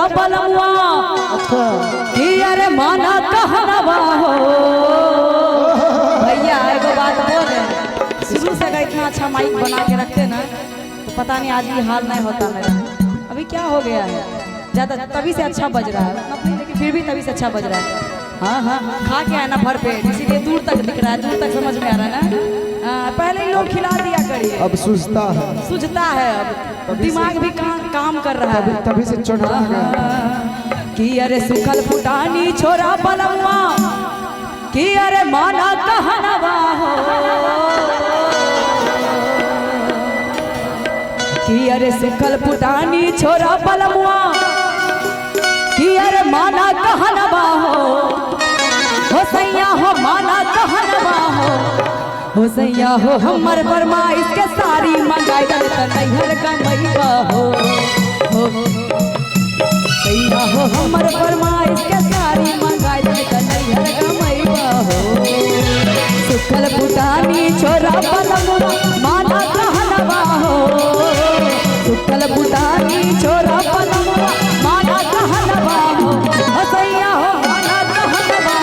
छोरा पलमुआ कि अरे माना कहनवा हो। भैया एगो बात बोले, शुरू से अगर इतना अच्छा माइक बना के रखते ना तो पता नहीं आज ये हाल नहीं होता मेरा। अभी क्या हो गया है, ज्यादा तभी से अच्छा बज रहा है नहीं, लेकिन फिर भी तभी से अच्छा बज रहा है। हाँ हाँ खा के आना भर पेट, इसीलिए दूर तक दिख रहा है, दूर तक समझ में आ रहा है ना। पहले ही लोग खिला दिया करिए, अब सूझता है, सूझता है, अब दिमाग भी काम कर रहा है, तभी से चढ़ा कि अरे सुखल फुटानी छोरा पलमुआ कि अरे माना कहनवा हो। कि अरे सुखल फुटानी छोरा पलमुआ कि अरे माना कहनवा हो सैया हो, माना कहनवा हो सैया हो। हमर फरमाइश के सारी मंगाई दे त नैहर कमैबा हो सैया हो। हमर फरमाइश के सारी मंगाई दे त नैहर कमैबा हो। सुखल फुटानी छोरा पलमुआ माना कहनवा हो। सुखल फुटानी छोरा पलमुआ माना कहनवा हो सैया हो, माना कहनवा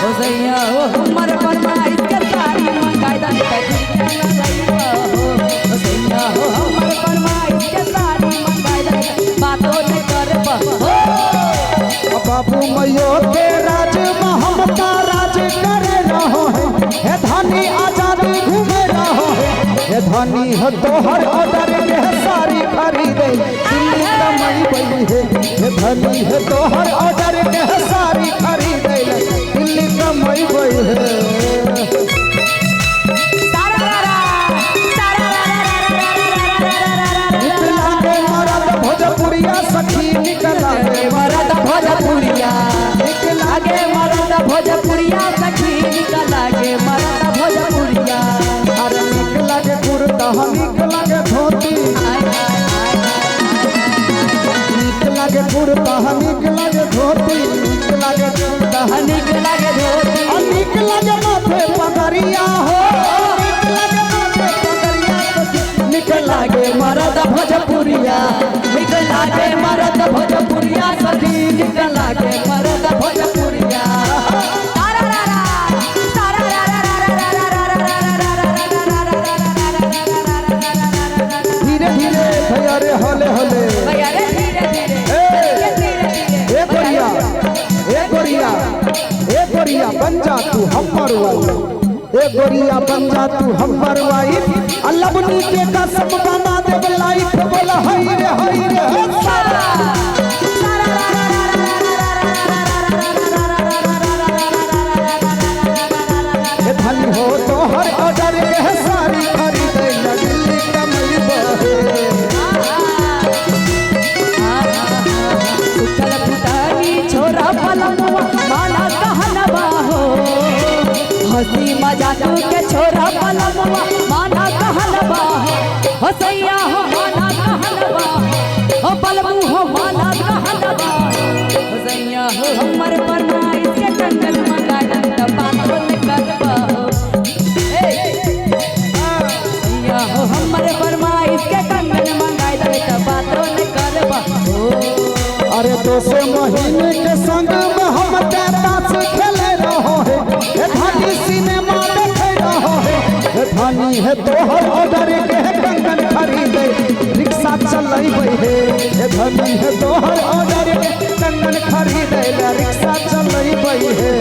हो सैया हो। हमर फरमाइश के सारी मंगाई दे त नैहर हो सैया हो। हमर फरमाइश के सारी मंगाई दे बातों ने करबा हो। बाबू मैयो के राज ममता राज करे रहो है धनी आजादी घूमे रहो है धनी हो तोहर ऑर्डर के सारी खरीदे दिल्ली कमाई बनी है धनी है तोहर ऑर्डर के सारी खरीदे दिल्ली कमाई बनी है। भोजपुरिया सखी निकला गे मरद भोजपुरिया निकला गे, मरद भोजपुरिया सखी निकला गे, मरद भोजपुरिया। अरे निकला गे कुर्ता निकला गे धोती, निकला गे कुर्ता निकला गे धोती, निकला गे कुर्ता निकला गे धोती, निकला गे माथे पगड़िया हो, निकला गे माथे पगड़िया, निकला गे मरद भोजपुरिया, निकला गे मरद भोजपुरिया सखी, निकला गे मरद भोजपुरिया। धीरे धीरे भैया रे हले हले भैया रे धीरे धीरे ए गोरिया ए गोरिया ए गोरिया बन जा तू हमर वाली, ए गोरिया बन जा तू हमर वाइफ। अल्लाहनी के कसम बना दे लाइफ बोला हई रे ए धनी हो तोहर ऑर्डर के सारी खरीदे दिल्ली कमई बहे। सुखल फुटानी छोरा पलमुआ माना कहनवा हो। हंसी मजाक के छोरा पलमुआ माना कहनवा हो सैया हो, माना कहनवा हो पलमु हो, माना कहनवा हो सैया हो। हमर फरमाइश के कंगन मंगाई त बातों ने करबा हो सैया हो। हमर फरमाइश के कंगन मंगाई त बातों ने करबा हो। अरे 200 महीने के संग में हम ताश खेले रहो है धनी सिनेमा देखे रहो है धनी है तोहर ऑर्डर के कंगन खरीदे रिक्शा चलैबे है धनी है तोहर ऑर्डर के कंगन खरीदे रिक्शा चलैबे है।